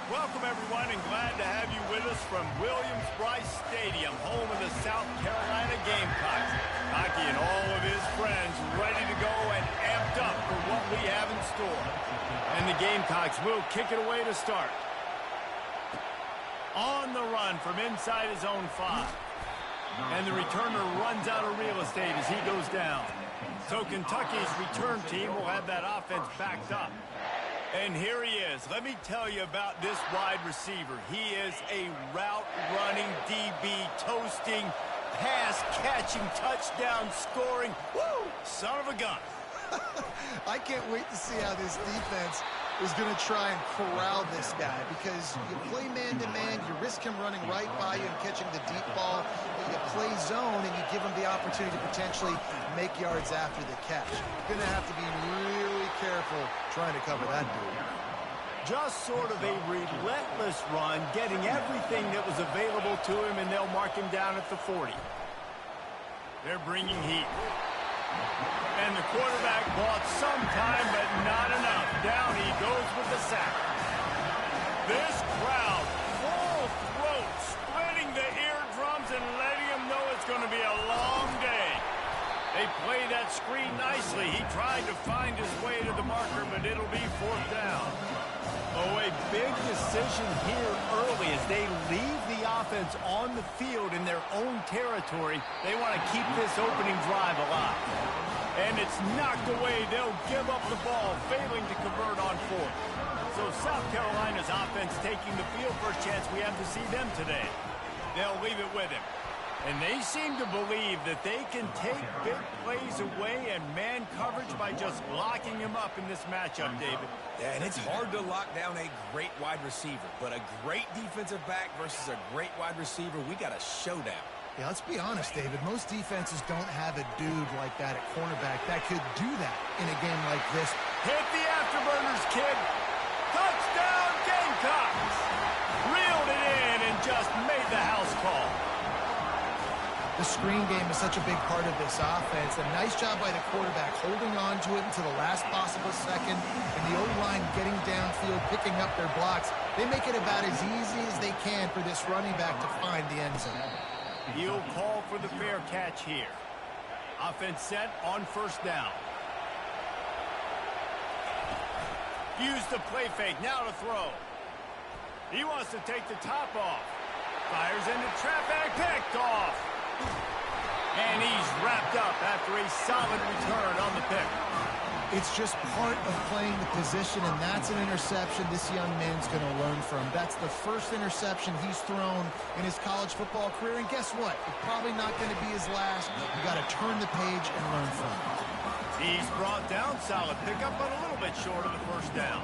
Welcome, everyone, and glad to have you with us from Williams-Brice Stadium, home of the South Carolina Gamecocks. Hockey and all of his friends ready to go and amped up for what we have in store. And the Gamecocks will kick it away to start. On the run from inside his own 5. And the returner runs out of real estate as he goes down. So Kentucky's return team will have that offense backed up. And here he is. Let me tell you about this wide receiver. He is a route-running DB, toasting, pass-catching, touchdown-scoring, woo, son of a gun. I can't wait to see how this defense is going to try and corral this guy, because you play man-to-man, you risk him running right by you and catching the deep ball. You play zone, and you give him the opportunity to potentially make yards after the catch. You're going to have to be really careful trying to cover that dude. Just sort of a relentless run, getting everything that was available to him, and they'll mark him down at the 40. They're bringing heat. And the quarterback bought some time, but not enough. Down he goes with the sack. This crowd, full throat, splitting the eardrums and letting him know it's going to be a long day. They play that screen nicely. He tried to find his way to the marker, but it'll be 4th down. Oh, a big decision here early as they leave the offense on the field in their own territory. They want to keep this opening drive alive. And it's knocked away. They'll give up the ball, failing to convert on 4th. So South Carolina's offense taking the field. First chance we have to see them today. They'll leave it with him. And they seem to believe that they can take big plays away and man coverage by just locking him up in this matchup, David. Yeah, and it's hard to lock down a great wide receiver, but a great defensive back versus a great wide receiver, we got a showdown. Yeah, let's be honest, David. Most defenses don't have a dude like that at cornerback that could do that in a game like this. Hit the afterburners, kid. Touchdown, Gamecocks. Reeled it in and just made the house call. The screen game is such a big part of this offense. A nice job by the quarterback holding on to it until the last possible second, and the O-line getting downfield, picking up their blocks. They make it about as easy as they can for this running back to find the end zone. He'll call for the fair catch here. Offense set on 1st down. Use the play fake, now to throw. He wants to take the top off. Fires into traffic, picked off. And he's wrapped up after a solid return on the pick. It's just part of playing the position, and that's an interception this young man's going to learn from. That's the first interception he's thrown in his college football career, and guess what? It's probably not going to be his last. You got to turn the page and learn from it. He's brought down, solid pickup, but a little bit short of the 1st down.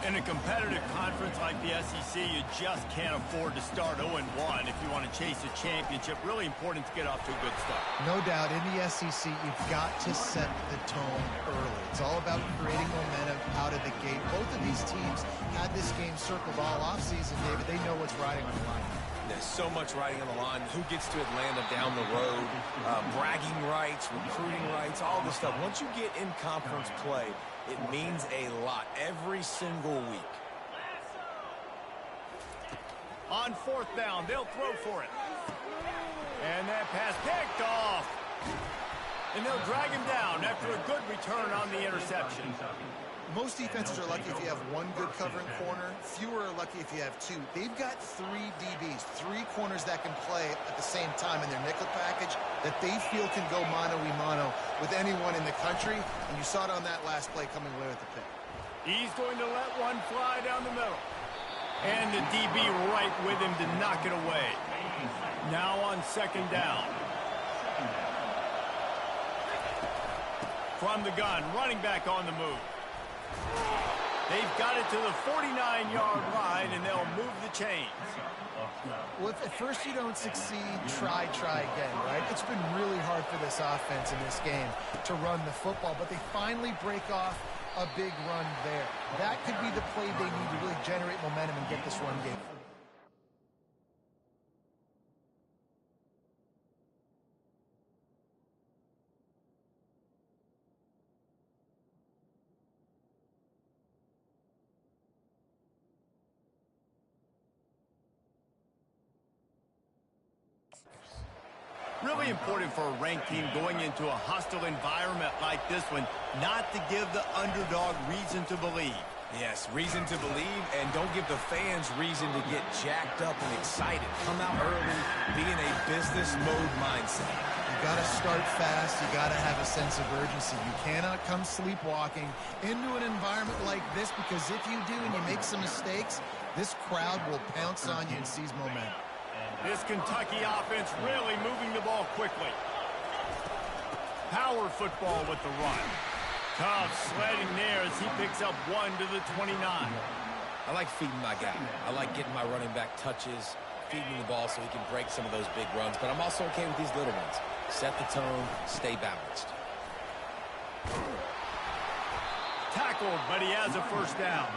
In a competitive conference like the SEC, you just can't afford to start 0-1 if you want to chase a championship. Really important to get off to a good start. No doubt, in the SEC, you've got to set the tone early. It's all about creating momentum out of the gate. Both of these teams had this game circled all offseason, David. They know what's riding on the line. There's so much riding on the line. Who gets to Atlanta down the road? Bragging rights, recruiting rights, all this stuff. Once you get in conference play, it means a lot every single week. On 4th down, they'll throw for it. And that pass picked off. And they'll drag him down after a good return on the interception. Most defenses are lucky if you have one good covering corner. Fewer are lucky if you have 2. They've got 3 DBs, 3 corners that can play at the same time in their nickel package that they feel can go mano-a-mano with anyone in the country. And you saw it on that last play coming away with the pick. He's going to let one fly down the middle. And the DB right with him to knock it away. Now on 2nd down. From the gun, running back on the move. They've got it to the 49-yard line, and they'll move the chains. Well, if at first you don't succeed, try again, right? It's been really hard for this offense in this game to run the football, but they finally break off a big run there. That could be the play they need to really generate momentum and get this run game. Really important for a ranked team going into a hostile environment like this one, not to give the underdog reason to believe. Yes, reason to believe, and don't give the fans reason to get jacked up and excited. Come out early, be in a business mode mindset. You got to start fast. You got to have a sense of urgency. You cannot come sleepwalking into an environment like this, because if you do and you make some mistakes, this crowd will pounce on you and seize momentum. This Kentucky offense really moving the ball quickly. Power football with the run. Tough sledding there as he picks up 1 to the 29. I like feeding my guy. I like getting my running back touches, feeding the ball so he can break some of those big runs. But I'm also okay with these little ones. Set the tone, stay balanced. Tackled, but he has a first down.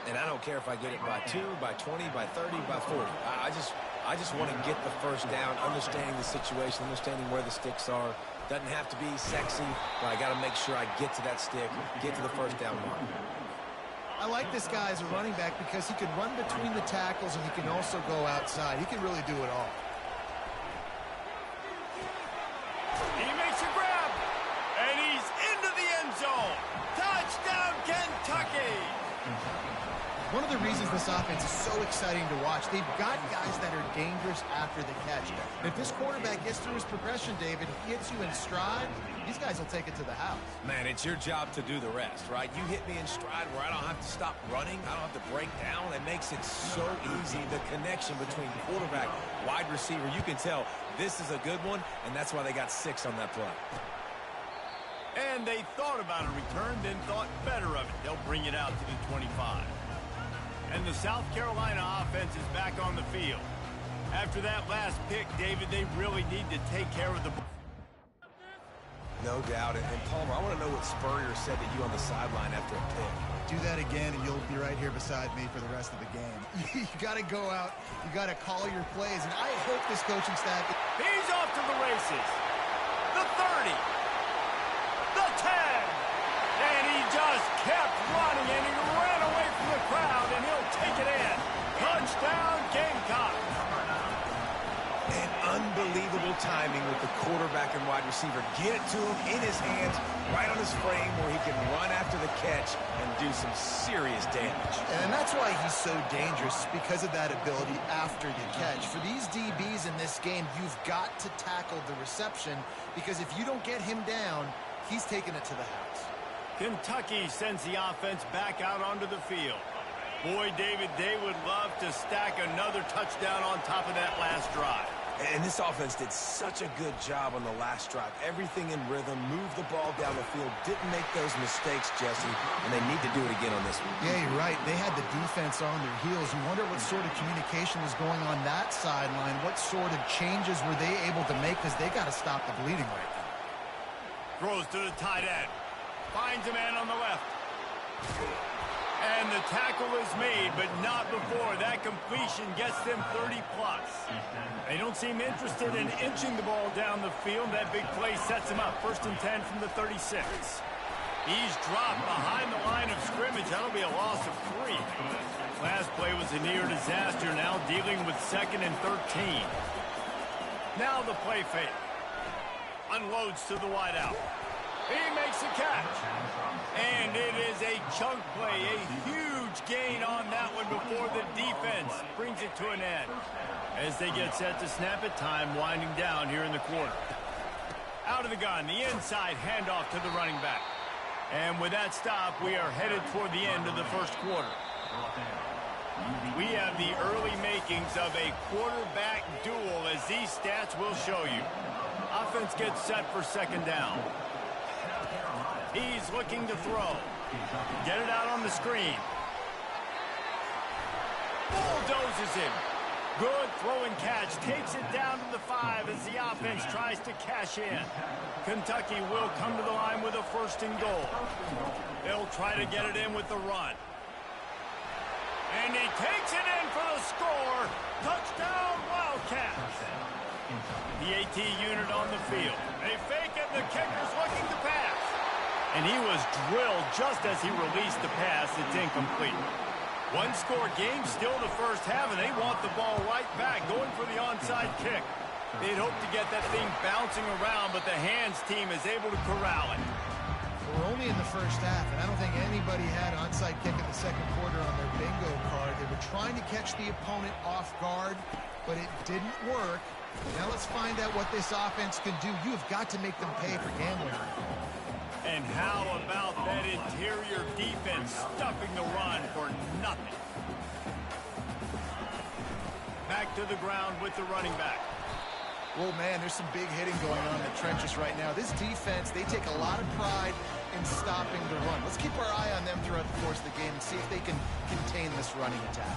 And I don't care if I get it by 2, by 20, by 30, by 40. I just want to get the first down, understanding the situation, understanding where the sticks are. Doesn't have to be sexy, but I got to make sure I get to that stick, get to the first down mark. I like this guy as a running back because he can run between the tackles and he can also go outside. He can really do it all. He makes a grab, and he's into the end zone. Touchdown, Kentucky! One of the reasons this offense is so exciting to watch, they've got guys that are dangerous after the catch. And if this quarterback gets through his progression, David, he hits you in stride, these guys will take it to the house. Man, it's your job to do the rest, right? You hit me in stride where I don't have to stop running. I don't have to break down. It makes it so easy, the connection between quarterback, wide receiver. You can tell this is a good one, and that's why they got 6 on that play. And they thought about a return, then thought better of it. They'll bring it out to the 25. And the South Carolina offense is back on the field. After that last pick, David, they really need to take care of the ball. No doubt. And Palmer, I want to know what Spurrier said to you on the sideline after a pick. Do that again, and you'll be right here beside me for the rest of the game. You got to go out. You got to call your plays. And I hope this coaching staff... He's off to the races. The 30. The 10. And he just kept running, and he ran away from the crowd, and he'll take it in. Touchdown, Gamecock. And unbelievable timing with the quarterback and wide receiver. Get it to him in his hands, right on his frame, where he can run after the catch and do some serious damage. And that's why he's so dangerous, because of that ability after the catch. For these DBs in this game, you've got to tackle the reception, because if you don't get him down, he's taking it to the house. Kentucky sends the offense back out onto the field. Boy, David, they would love to stack another touchdown on top of that last drive. And this offense did such a good job on the last drive. Everything in rhythm, moved the ball down the field, didn't make those mistakes, Jesse, and they need to do it again on this one. Yeah, you're right. They had the defense on their heels. You wonder what sort of communication was going on that sideline. What sort of changes were they able to make, because they got to stop the bleeding right now. Throws to the tight end. Finds a man on the left. And the tackle is made, but not before that completion gets them 30-plus. They don't seem interested in inching the ball down the field. That big play sets him up. 1st and 10 from the 36. He's dropped behind the line of scrimmage. That'll be a loss of 3. Last play was a near disaster. Now dealing with 2nd and 13. Now the play fake. Unloads to the wideout. He makes a catch. And it is a chunk play, a huge gain on that one before the defense brings it to an end. As they get set to snap it, time winding down here in the quarter. Out of the gun, the inside handoff to the running back. And with that stop, we are headed toward the end of the first quarter. We have the early makings of a quarterback duel, as these stats will show you. Offense gets set for 2nd down. He's looking to throw. Get it out on the screen. Bulldozes him. Good throw and catch. Takes it down to the 5 as the offense tries to cash in. Kentucky will come to the line with a 1st and goal. They'll try to get it in with the run. And he takes it in for the score. Touchdown, Wildcats. The AT unit on the field. They fake it. The kicker's looking to pass. And he was drilled just as he released the pass. It's incomplete. One-score game, still the first half, and they want the ball right back, going for the onside kick. They'd hope to get that thing bouncing around, but the hands team is able to corral it. We're only in the first half, and I don't think anybody had onside kick in the second quarter on their bingo card. They were trying to catch the opponent off guard, but it didn't work. Now let's find out what this offense can do. You have got to make them pay for gambling. And how about that interior defense stuffing the run for nothing? Back to the ground with the running back. Well, man, there's some big hitting going on in the trenches right now. This defense, they take a lot of pride in stopping the run. Let's keep our eye on them throughout the course of the game and see if they can contain this running attack.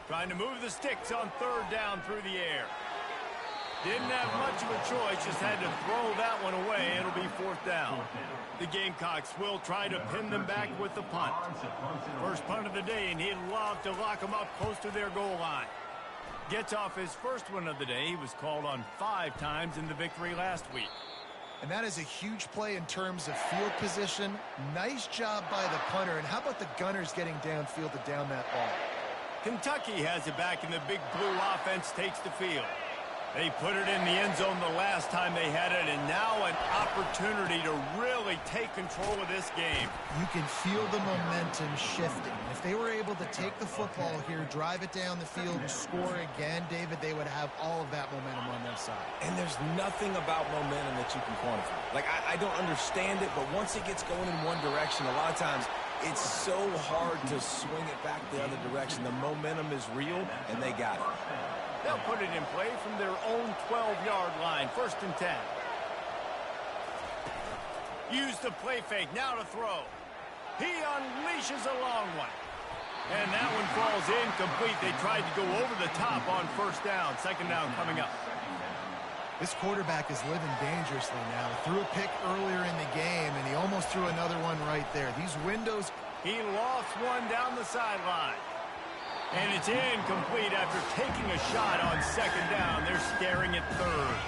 Trying to move the sticks on third down through the air. Didn't have much of a choice, just had to throw that one away. It'll be fourth down. The Gamecocks will try to pin them back with the punt. First punt of the day, and he'd love to lock them up close to their goal line. Gets off his first one of the day. He was called on 5 times in the victory last week. And that is a huge play in terms of field position. Nice job by the punter. And how about the Gunners getting downfield to down that ball? Kentucky has it back, and the Big Blue offense takes the field. They put it in the end zone the last time they had it, and now an opportunity to really take control of this game. You can feel the momentum shifting. If they were able to take the football here, drive it down the field, and score again, David, they would have all of that momentum on their side. And there's nothing about momentum that you can quantify. Like, I don't understand it, but once it gets going in one direction, a lot of times it's so hard to swing it back the other direction. The momentum is real, and they got it. They'll put it in play from their own 12-yard line. 1st and 10. Use the play fake. Now to throw. He unleashes a long one. And that one falls incomplete. They tried to go over the top on 1st down. 2nd down coming up. This quarterback is living dangerously now. Threw a pick earlier in the game, and he almost threw another one right there. These windows. He lost one down the sideline. And it's incomplete after taking a shot on 2nd down. They're staring at 3rd.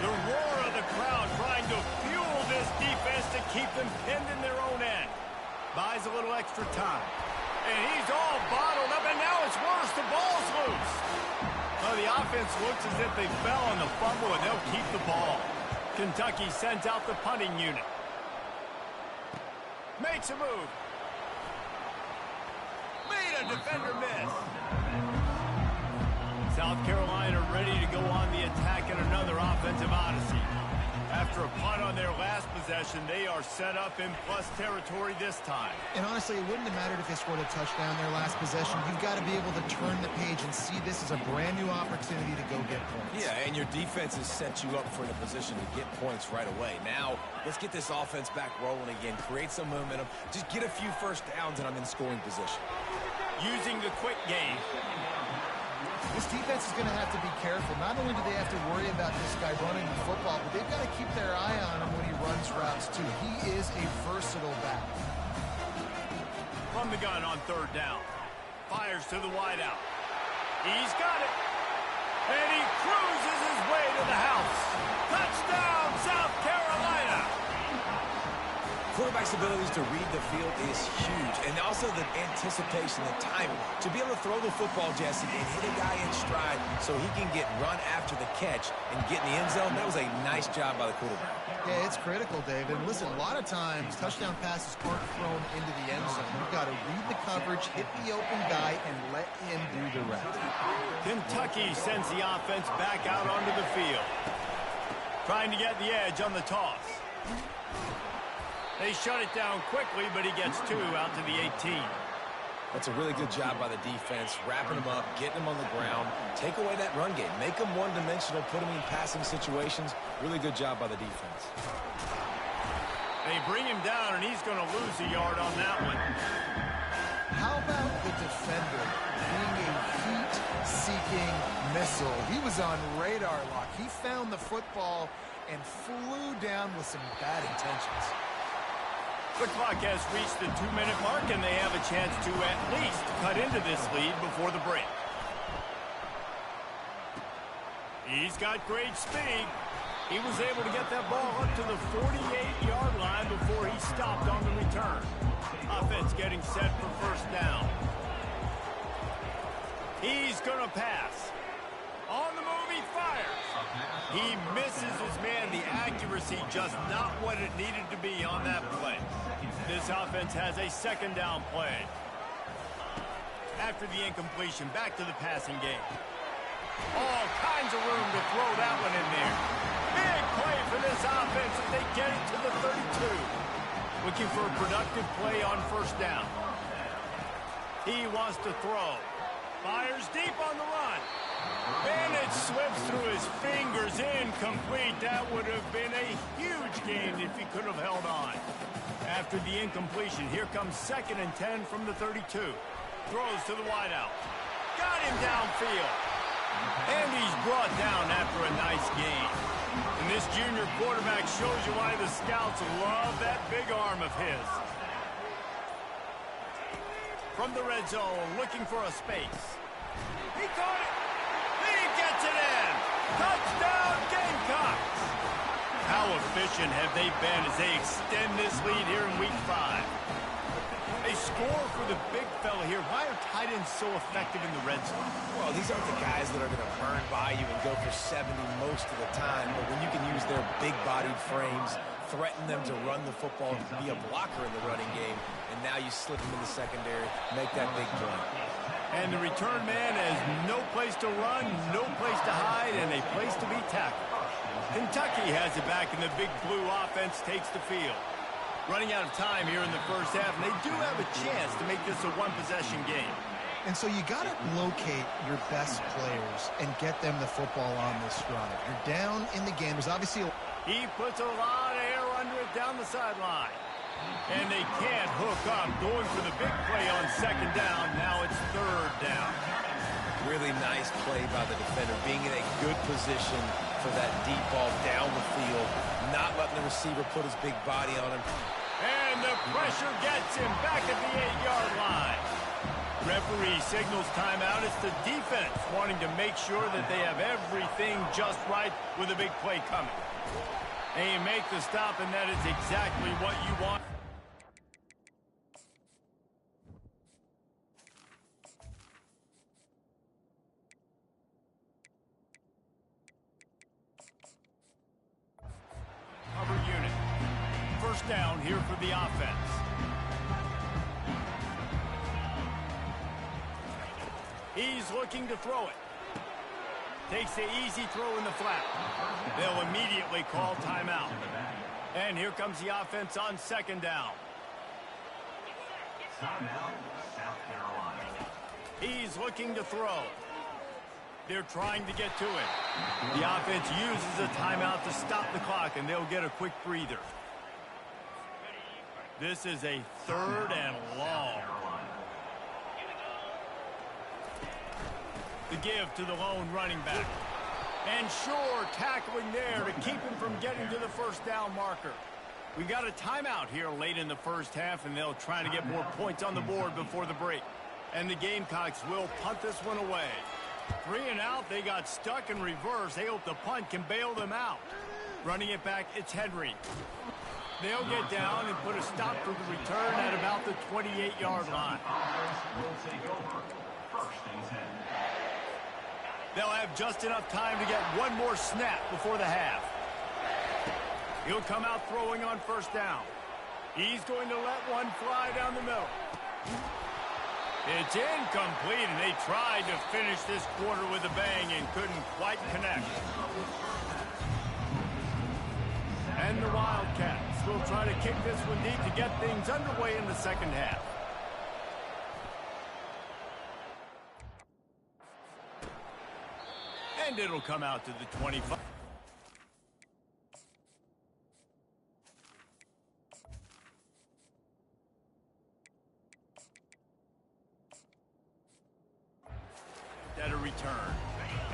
The roar of the crowd trying to fuel this defense to keep them pinned in their own end. Buys a little extra time. And he's all bottled up, and now it's worse. The ball's loose. Well, the offense looks as if they fell on the fumble, and they'll keep the ball. Kentucky sends out the punting unit. Makes a move. Made a defender miss. South Carolina ready to go on the attack in another offensive odyssey. After a punt on their last possession, they are set up in plus territory this time. And honestly, it wouldn't have mattered if they scored a touchdown their last possession. You've got to be able to turn the page and see this as a brand new opportunity to go get points. Yeah, and your defense has set you up for the position to get points right away. Now, let's get this offense back rolling again, create some momentum, just get a few 1st downs, and I'm in scoring position. Using the quick game. This defense is going to have to be careful. Not only do they have to worry about this guy running the football, but they've got to keep their eye on him when he runs routes, too. He is a versatile back. From the gun on 3rd down. Fires to the wideout. He's got it. And he cruises his way to the house. Touchdown, South Carolina. Quarterback's abilities to read the field is huge, and also the anticipation, the timing. To be able to throw the football, Jesse, and hit a guy in stride so he can get run after the catch and get in the end zone, that was a nice job by the quarterback. Yeah, it's critical, David. And listen, a lot of times touchdown passes aren't thrown into the end zone. You've got to read the coverage, hit the open guy, and let him do the rest. Kentucky sends the offense back out onto the field. Trying to get the edge on the toss. They shut it down quickly, but he gets 2 out to the 18. That's a really good job by the defense, wrapping them up, getting them on the ground, take away that run game, make them one-dimensional, put them in passing situations. Really good job by the defense. They bring him down, and he's going to lose a yard on that one. How about the defender being a heat-seeking missile? He was on radar lock. He found the football and flew down with some bad intentions. The clock has reached the 2-minute mark, and they have a chance to at least cut into this lead before the break. He's got great speed. He was able to get that ball up to the 48-yard line before he stopped on the return. Offense getting set for first down. He's going to pass. On the move, he fires. He misses his man. The accuracy just not what it needed to be on that play. This offense has a second down play. After the incompletion, back to the passing game. All kinds of room to throw that one in there. Big play for this offense as they get it to the 32. Looking for a productive play on first down. He wants to throw. Fires deep on the run. And it slips through his fingers, incomplete. That would have been a huge gain if he could have held on. After the incompletion, here comes 2nd and 10 from the 32. Throws to the wideout. Got him downfield. And he's brought down after a nice gain. And this junior quarterback shows you why the scouts love that big arm of his. From the red zone, looking for a space. He caught it. He gets it in. Touchdown, Gamecocks. How efficient have they been as they extend this lead here in Week 5? They score for the big fella here. Why are tight ends so effective in the red zone? Well, these aren't the guys that are going to burn by you and go for 70 most of the time, but when you can use their big-bodied frames, threaten them to run the football, be a blocker in the running game, and now you slip them in the secondary, make that big play. And the return man has no place to run, no place to hide, and a place to be tackled. Kentucky has it back, and the big blue offense takes the field. Running out of time here in the first half, and they do have a chance to make this a one-possession game. And so you got to locate your best players and get them the football on this drive. You're down in the game. There's obviously He puts a lot of air under it down the sideline. And they can't hook up. Going for the big play on 2nd down. Now it's 3rd down. Really nice play by the defender, being in a good position for that deep ball down the field, not letting the receiver put his big body on him. And the pressure gets him back at the 8-yard line. Referee signals timeout. It's the defense wanting to make sure that they have everything just right with a big play coming. They make the stop, and that is exactly what you want. Cover unit. First down here for the offense. He's looking to throw it. Takes the easy throw in the flat. They'll immediately call timeout. And here comes the offense on 2nd down. He's looking to throw. They're trying to get to it. The offense uses a timeout to stop the clock, and they'll get a quick breather. This is a 3rd and long. The give to the lone running back. And sure, tackling there to keep him from getting to the first down marker. We got a timeout here late in the first half, and they'll try to get more points on the board before the break. And the Gamecocks will punt this one away. 3 and out, they got stuck in reverse. They hope the punt can bail them out. Running it back, it's Henry. They'll get down and put a stop to the return at about the 28-yard line. They'll have just enough time to get one more snap before the half. He'll come out throwing on first down. He's going to let one fly down the middle. It's incomplete, and they tried to finish this quarter with a bang and couldn't quite connect. And the Wildcats will try to kick this one deep to get things underway in the second half. And it'll come out to the 25. At a return.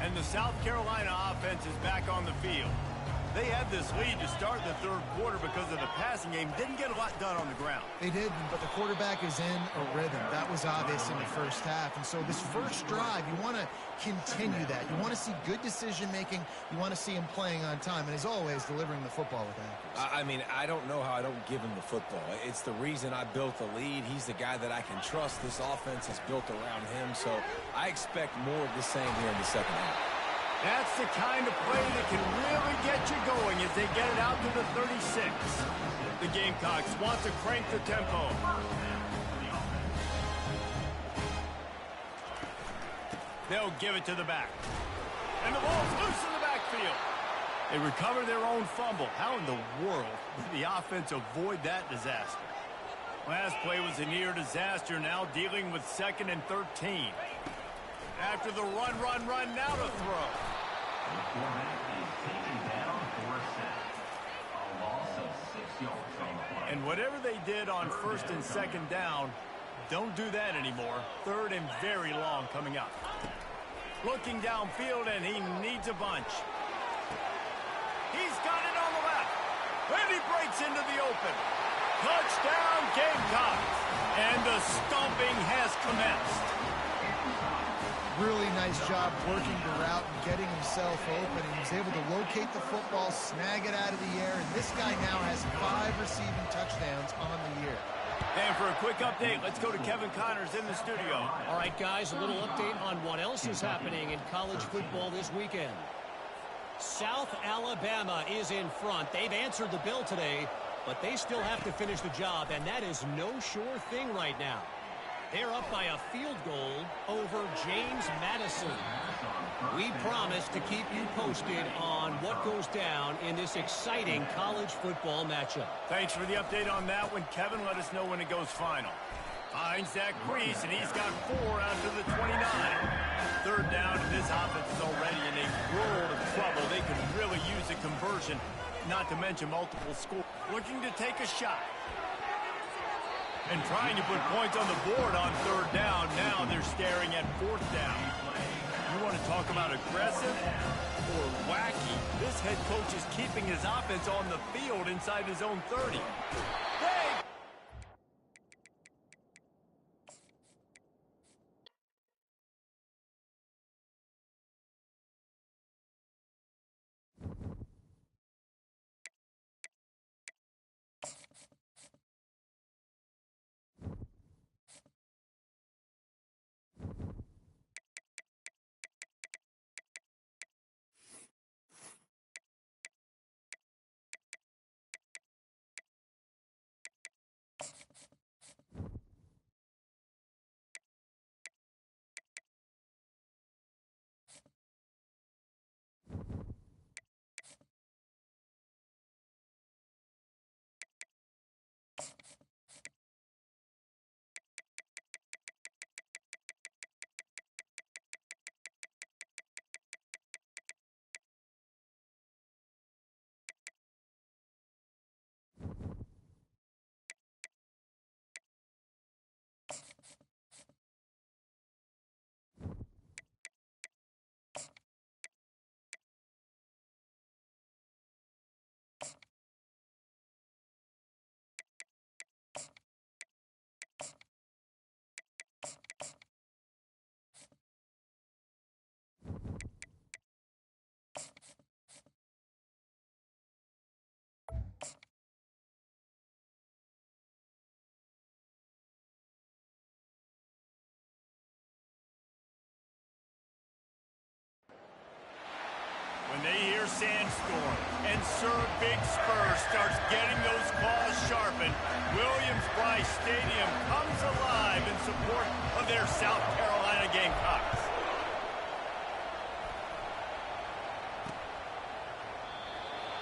And the South Carolina offense is back on the field. They had this lead to start the third quarter because of the passing game. Didn't get a lot done on the ground. They didn't, but the quarterback is in a rhythm. That was obvious in the first half. And so this first drive, you want to continue that. You want to see good decision-making. You want to see him playing on time. And as always, delivering the football with accuracy. I mean, I don't know how I don't give him the football. It's the reason I built the lead. He's the guy that I can trust. This offense is built around him. So I expect more of the same here in the second half. That's the kind of play that can really get you going as they get it out to the 36. The Gamecocks want to crank the tempo. They'll give it to the back. And the ball's loose in the backfield. They recover their own fumble. How in the world did the offense avoid that disaster? Last play was a near disaster, now dealing with 2nd and 13. After the run, now to throw. The quarterback is taken down for a sack. A loss of 6 yards on the play. And whatever they did on 1st and 2nd down, don't do that anymore. 3rd and very long coming up. Looking downfield, and he needs a bunch. He's got it on the left. And he breaks into the open. Touchdown, Gamecocks. And the stomping has commenced. Really nice job working the route and getting himself open. He was able to locate the football, snag it out of the air, and this guy now has 5 receiving touchdowns on the year. And for a quick update, let's go to Kevin Connors in the studio. All right, guys, a little update on what else is happening in college football this weekend. South Alabama is in front. They've answered the bell today, but they still have to finish the job, and that is no sure thing right now. They're up by a field goal over James Madison. We promise to keep you posted on what goes down in this exciting college football matchup. Thanks for the update on that one, Kevin. Let us know when it goes final. Finds that crease, and he's got 4 out to the 29. 3rd down, and this offense is already in a world of trouble. They could really use a conversion, not to mention multiple scores. Looking to take a shot. And trying to put points on the board on 3rd down. Now they're staring at 4th down. You want to talk about aggressive or wacky? This head coach is keeping his offense on the field inside his own 30. Hey! sandstorm, and Sir Big Spur starts getting those claws sharpened, Williams-Brice Stadium comes alive in support of their South Carolina Gamecocks.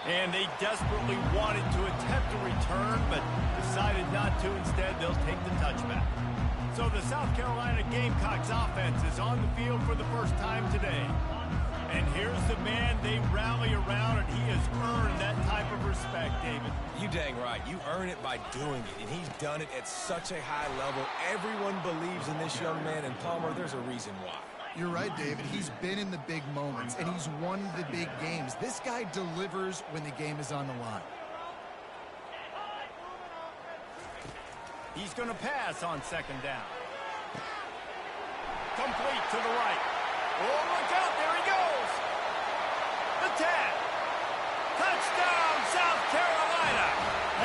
And they desperately wanted to attempt a return, but decided not to. Instead, they'll take the touchback. So the South Carolina Gamecocks offense is on the field for the first time today. And here's the man they rally around, and he has earned that type of respect, David. You dang right. You earn it by doing it, and he's done it at such a high level. Everyone believes in this young man, and Palmer, there's a reason why. You're right, David. He's been in the big moments, and he's won the big games. This guy delivers when the game is on the line. He's going to pass on second down. Complete to the right. Oh, look out. There he goes. The tag. Touchdown, South Carolina.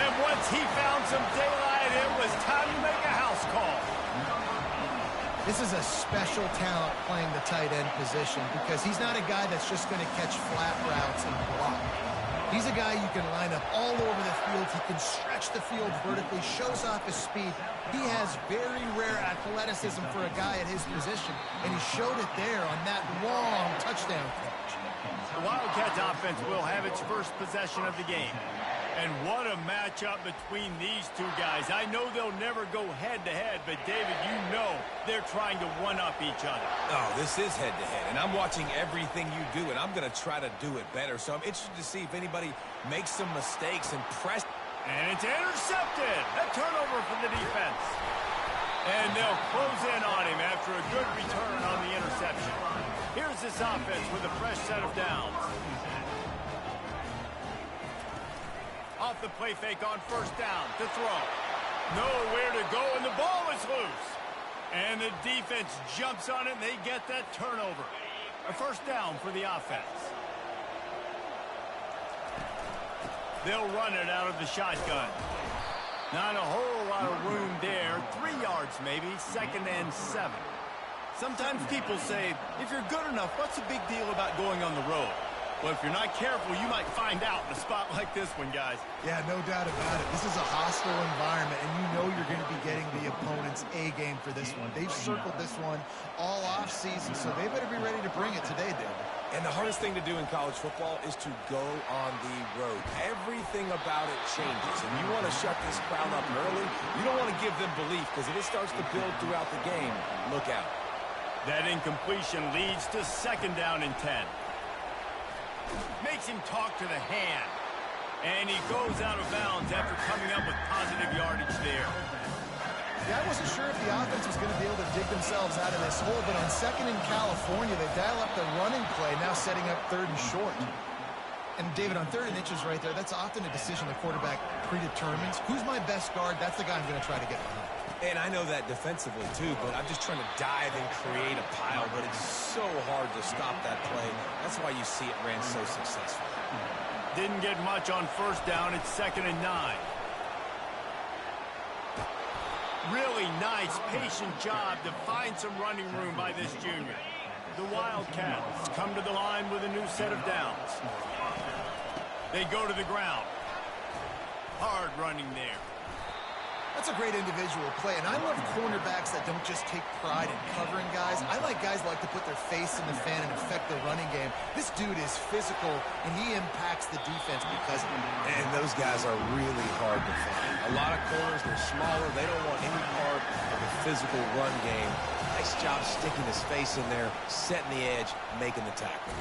And once he found some daylight, it was time to make a house call. This is a special talent playing the tight end position because he's not a guy that's just going to catch flat routes and block. He's a guy you can line up all over the field. He can stretch the field vertically, shows off his speed. He has very rare athleticism for a guy at his position, and he showed it there on that long touchdown catch. The Wildcats offense will have its first possession of the game. And what a matchup between these two guys. I know they'll never go head-to-head, but, David, you know they're trying to one-up each other. Oh, this is head-to-head, and I'm watching everything you do, and I'm going to try to do it better. So I'm interested to see if anybody makes some mistakes and press. And it's intercepted. A turnover for the defense. And they'll close in on him after a good return on the interception. Here's this offense with a fresh set of downs. Off the play fake on first down to throw. Nowhere to go, and the ball is loose. And the defense jumps on it, and they get that turnover. A first down for the offense. They'll run it out of the shotgun. Not a whole lot of room there. 3 yards maybe, 2nd and 7. Sometimes people say, if you're good enough, what's the big deal about going on the road? Well, if you're not careful, you might find out in a spot like this one, guys. Yeah, no doubt about it. This is a hostile environment, and you know you're going to be getting the opponent's A game for this one. They've circled this one all offseason, so they better be ready to bring it today, David. And the hardest thing to do in college football is to go on the road. Everything about it changes, and you want to shut this crowd up early. You don't want to give them belief, because if it starts to build throughout the game, look out. That incompletion leads to 2nd down and 10. Makes him talk to the hand. And he goes out of bounds after coming up with positive yardage there. Yeah, I wasn't sure if the offense was going to be able to dig themselves out of this hole, but on 2nd in California, they dial up the running play, now setting up 3rd and short. And, David, on 3rd and inches right there, that's often a decision the quarterback predetermines. Who's my best guard? That's the guy I'm going to try to get behind. And I know that defensively, too, but I'm just trying to dive and create a pile, but it's so hard to stop that play. That's why you see it ran so successful. Didn't get much on first down. It's 2nd and 9. Really nice, patient job to find some running room by this junior. The Wildcats come to the line with a new set of downs. They go to the ground. Hard running there. That's a great individual play, and I love cornerbacks that don't just take pride in covering guys. I like guys that like to put their face in the fan and affect the running game. This dude is physical, and he impacts the defense because of it. And those guys are really hard to find. A lot of corners, they're smaller. They don't want any part of a physical run game. Nice job sticking his face in there, setting the edge, making the tackle.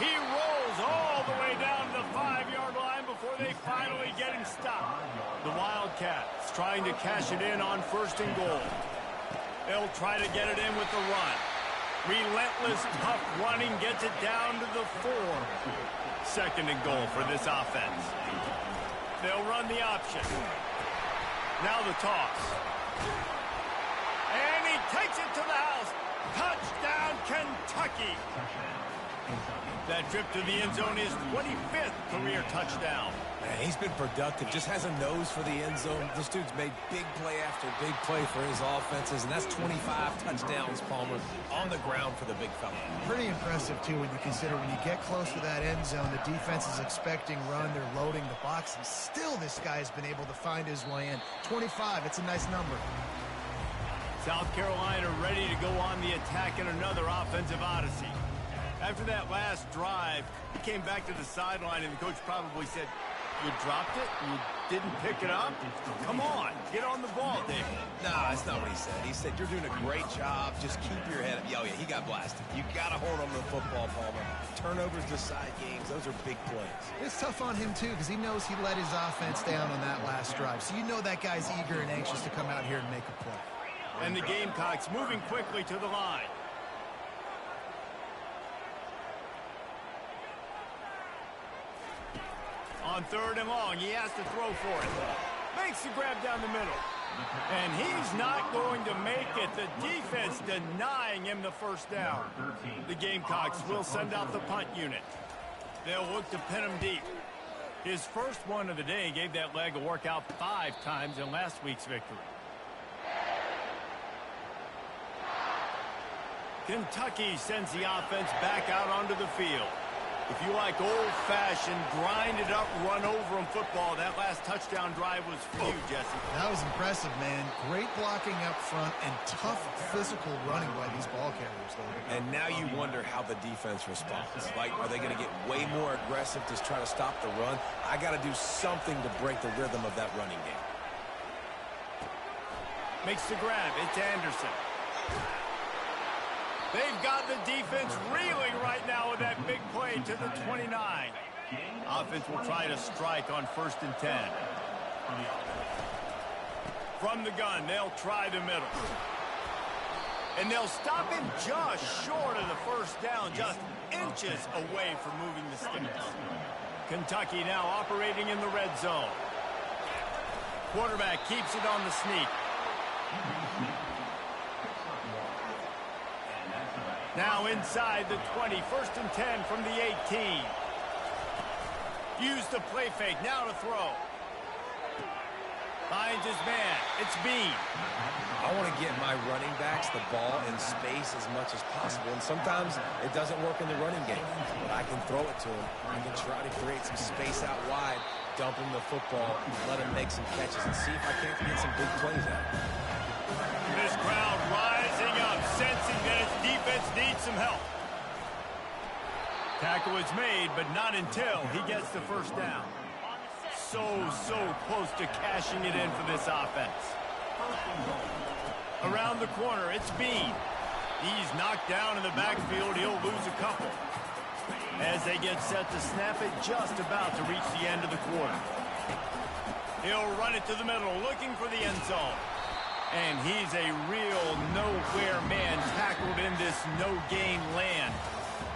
He rolls all the way down to the 5-yard line before they finally get him stopped. The Wildcats trying to cash it in on 1st and goal. They'll try to get it in with the run. Relentless, tough running gets it down to the 4. 2nd and goal for this offense. They'll run the option. Now the toss. And he takes it to the house. Touchdown, Kentucky. That trip to the end zone is 25th career touchdown. Man, he's been productive, just has a nose for the end zone. This dude's made big play after big play for his offenses, and that's 25 touchdowns, Palmer, on the ground for the big fella. Pretty impressive, too, when you consider when you get close to that end zone, the defense is expecting run, they're loading the box, and still this guy's been able to find his way in. 25, it's a nice number. South Carolina ready to go on the attack in another offensive odyssey. After that last drive, he came back to the sideline, and the coach probably said, "You dropped it? You didn't pick it up? Come on, get on the ball, David." Nah, that's not what he said. He said, "You're doing a great job. Just keep your head up." Oh, yeah, he got blasted. You got to hold on to the football, Palmer. Turnovers decide games. Those are big plays. It's tough on him, too, because he knows he let his offense down on that last drive. So you know that guy's eager and anxious to come out here and make a play. And the Gamecocks moving quickly to the line. On 3rd and long, he has to throw for it. Makes the grab down the middle. And he's not going to make it. The defense denying him the first down. The Gamecocks will send out the punt unit. They'll look to pin him deep. His first one of the day gave that leg a workout 5 times in last week's victory. Kentucky sends the offense back out onto the field. If you like old-fashioned, grind-it-up, run-over-'em football, that last touchdown drive was for you, Jesse. That was impressive, man. Great blocking up front and tough physical running by these ball carriers, though. And now you wonder how the defense responds. Like, are they going to get way more aggressive to try to stop the run? I got to do something to break the rhythm of that running game. Makes the grab. It's Anderson. They've got the defense reeling right now with that big play to the 29. Offense will try to strike on 1st and 10. From the gun, they'll try the middle. And they'll stop him just short of the first down, just inches away from moving the sticks. Kentucky now operating in the red zone. Quarterback keeps it on the sneak. Now inside the 20, 1st and 10 from the 18. Use the play fake, now to throw. Finds his man, it's Bean. I want to get my running backs the ball in space as much as possible, and sometimes it doesn't work in the running game, but I can throw it to him. I can try to create some space out wide, dump him the football, let him make some catches, and see if I can't get some big plays out. This crowd rising up, sensing that its defense needs some help. Tackle is made, but not until he gets the first down. So close to cashing it in for this offense. Around the corner, it's Bean. He's knocked down in the backfield. He'll lose a couple. As they get set to snap it, just about to reach the end of the quarter. He'll run it to the middle, looking for the end zone. And he's a real nowhere man tackled in this no-gain land.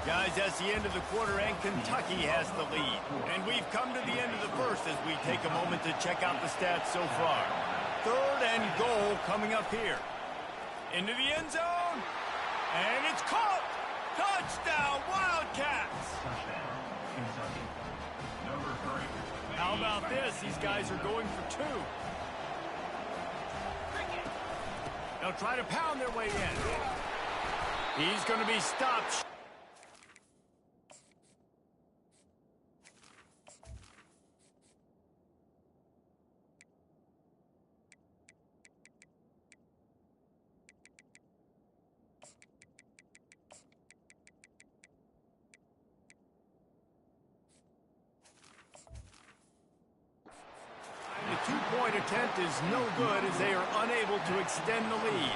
Guys, that's the end of the quarter, and Kentucky has the lead. And we've come to the end of the first as we take a moment to check out the stats so far. 3rd and goal coming up here. Into the end zone. And it's caught. Touchdown, Wildcats. How about this? These guys are going for 2. They'll try to pound their way in. He's going to be stopped. The 2-point attempt is no good as they are unable to extend the lead.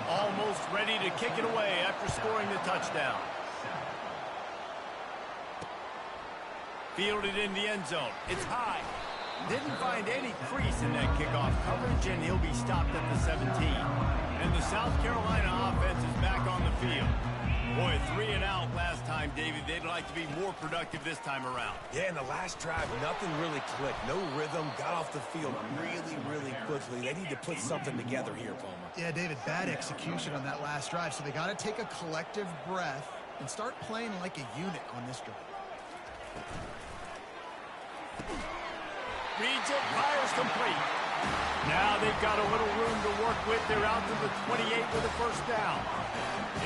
Almost ready to kick it away after scoring the touchdown. Fielded in the end zone. It's high. Didn't find any crease in that kickoff coverage, and he'll be stopped at the 17. And the South Carolina offense is back on the field. Boy, 3 and out last time, David. They'd like to be more productive this time around. Yeah, in the last drive, nothing really clicked. No rhythm, got off the field really quickly. They need to put something together here, Palmer. Yeah, David, bad execution on that last drive, so they got to take a collective breath and start playing like a unit on this drive. Reads it, fires complete. Now they've got a little room to work with. They're out to the 28 with a first down.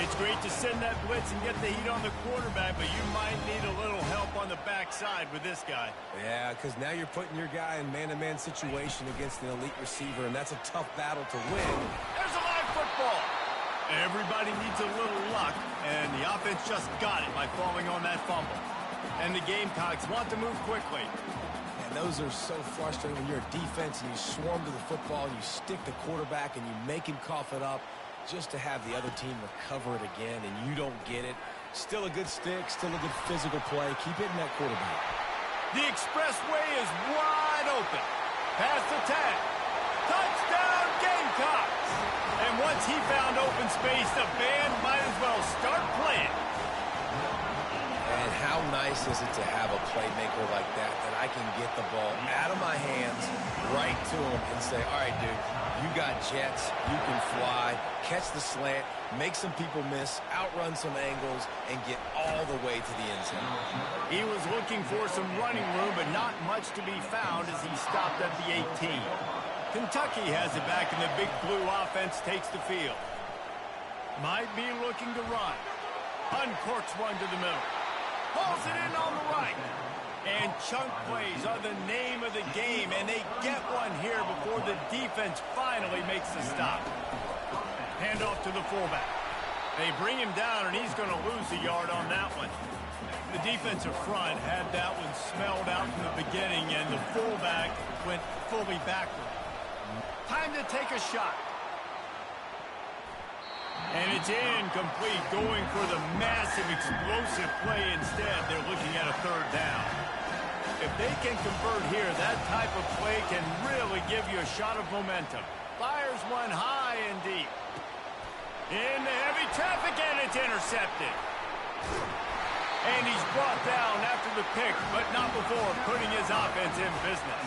It's great to send that blitz and get the heat on the quarterback, but you might need a little help on the backside with this guy. Yeah, because now you're putting your guy in man-to-man situation against an elite receiver, and that's a tough battle to win. There's a live football. Everybody needs a little luck, and the offense just got it by falling on that fumble. And the Gamecocks want to move quickly. And those are so frustrating when you're a defense and you swarm to the football and you stick the quarterback and you make him cough it up just to have the other team recover it again and you don't get it. Still a good stick, still a good physical play. Keep hitting that quarterback. The expressway is wide open. Past the 10. Touchdown Gamecocks! And once he found open space, the band might as well start playing. And how nice is it to have a playmaker like that I can get the ball out of my hands right to him and say, all right, dude, you got jets, you can fly, catch the slant, make some people miss, outrun some angles, and get all the way to the end zone. He was looking for some running room, but not much to be found as he stopped at the 18. Kentucky has it back, and the Big Blue offense takes the field. Might be looking to run. Uncorks one to the middle. Pulls it in on the right. And chunk plays are the name of the game, and they get one here before the defense finally makes the stop. Handoff to the fullback. They bring him down, and he's going to lose a yard on that one. The defensive front had that one smelled out from the beginning, and the fullback went fully backward. Time to take a shot. And it's incomplete, going for the massive explosive play instead. They're looking at a third down. If they can convert here, that type of play can really give you a shot of momentum. Fires one high and deep. Into heavy traffic, and it's intercepted. And he's brought down after the pick, but not before putting his offense in business.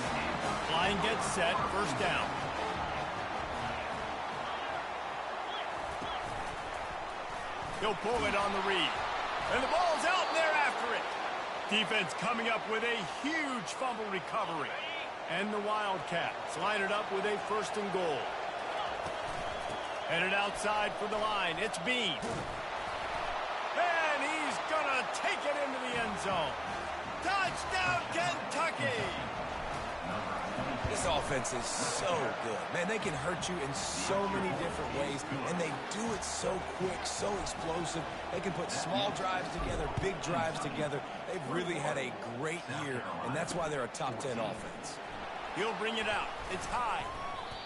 Line gets set, first down. He'll pull it on the read. And the ball's out, and they're after it. Defense coming up with a huge fumble recovery. And the Wildcats line it up with a first and goal. Headed outside for the line. It's Bean. And he's going to take it into the end zone. Touchdown, Kentucky! This offense is so good. Man, they can hurt you in so many different ways, and they do it so quick, so explosive. They can put small drives together, big drives together. They've really had a great year, and that's why they're a top 10 offense. He'll bring it out. It's high.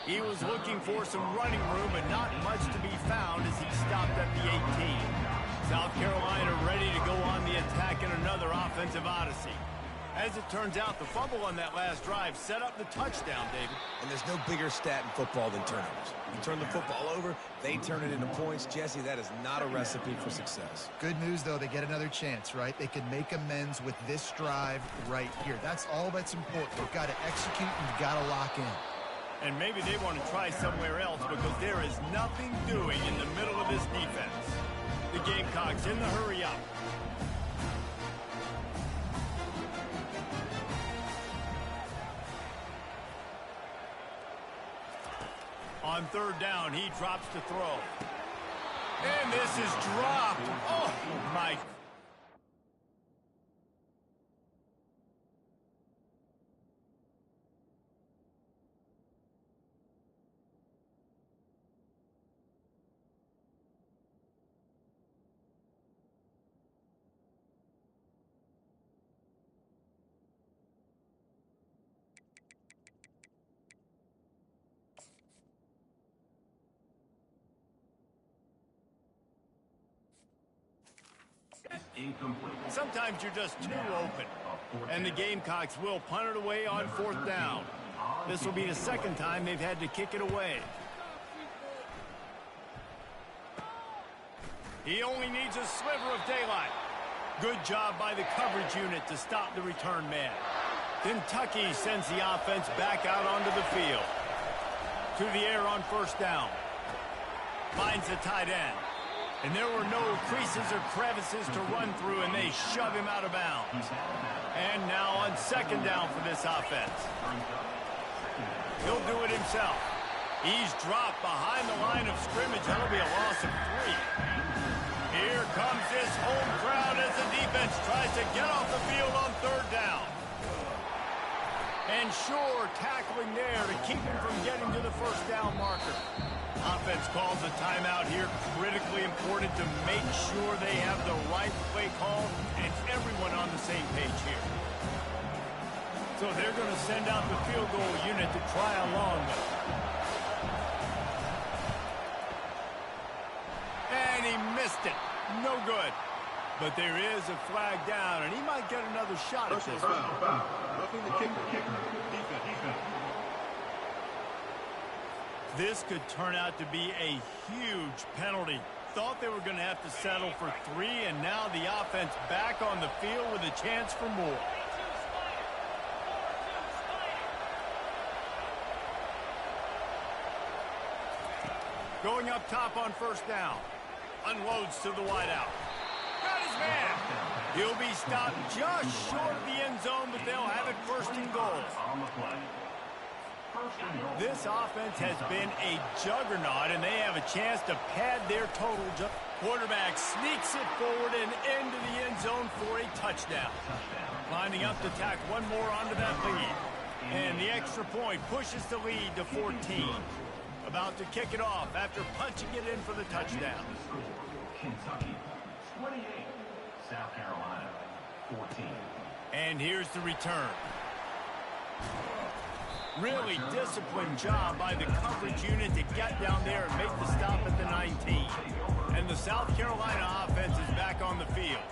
He was looking for some running room, but not much to be found as he stopped at the 18. South Carolina ready to go on the attack in another offensive odyssey. As it turns out, the fumble on that last drive set up the touchdown, David. And there's no bigger stat in football than turnovers. You turn the football over, they turn it into points. Jesse, that is not a recipe for success. Good news, though, they get another chance, right? They can make amends with this drive right here. That's all that's important. They've got to execute and you've got to lock in. And maybe they want to try somewhere else because there is nothing doing in the middle of this defense. The Gamecocks in the hurry up. On third down, he drops to throw. And this is dropped. Oh, my. Incomplete. Sometimes you're just too open. And the Gamecocks will punt it away on fourth down. This will be the second time they've had to kick it away. He only needs a sliver of daylight. Good job by the coverage unit to stop the return man. Kentucky sends the offense back out onto the field. To the air on first down. Finds the tight end. And there were no creases or crevices to run through, and they shove him out of bounds. And now on second down for this offense. He'll do it himself. He's dropped behind the line of scrimmage. That'll be a loss of 3. Here comes this home crowd as the defense tries to get off the field on third down. And sure, tackling there to keep him from getting to the first down marker. Offense calls a timeout here. Critically important to make sure they have the right play call and everyone on the same page here. So they're going to send out the field goal unit to try a long one. And he missed it. No good. But there is a flag down, and he might get another shot at this one. Roughing the kicker. Defense. This could turn out to be a huge penalty. Thought they were going to have to settle for 3, and now the offense back on the field with a chance for more. Going up top on first down. Unloads to the wideout. Got his man. He'll be stopped just short of the end zone, but they'll have it first and goal. This offense has been a juggernaut, and they have a chance to pad their total. Quarterback sneaks it forward and into the end zone for a touchdown. Lining up to tack one more onto that lead. And the extra point pushes the lead to 14. About to kick it off after punching it in for the touchdown. Kentucky 28, South Carolina 14. And here's the return. Really disciplined job by the coverage unit to get down there and make the stop at the 19. And the South Carolina offense is back on the field.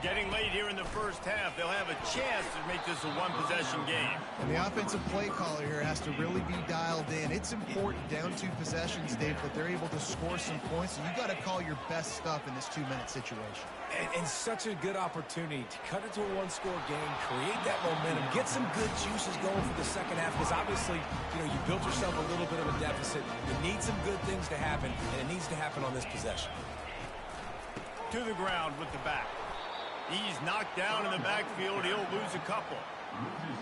Getting late here in the first half, they'll have a chance to make this a one-possession game. And the offensive play caller here has to really be dialed in. It's important down 2 possessions, Dave, that they're able to score some points. So you got to call your best stuff in this 2-minute situation. And such a good opportunity to cut it to a one-score game, create that momentum, get some good juices going for the second half, because obviously, you built yourself a little bit of a deficit. You need some good things to happen, and it needs to happen on this possession. To the ground with the back. He's knocked down in the backfield. He'll lose a couple.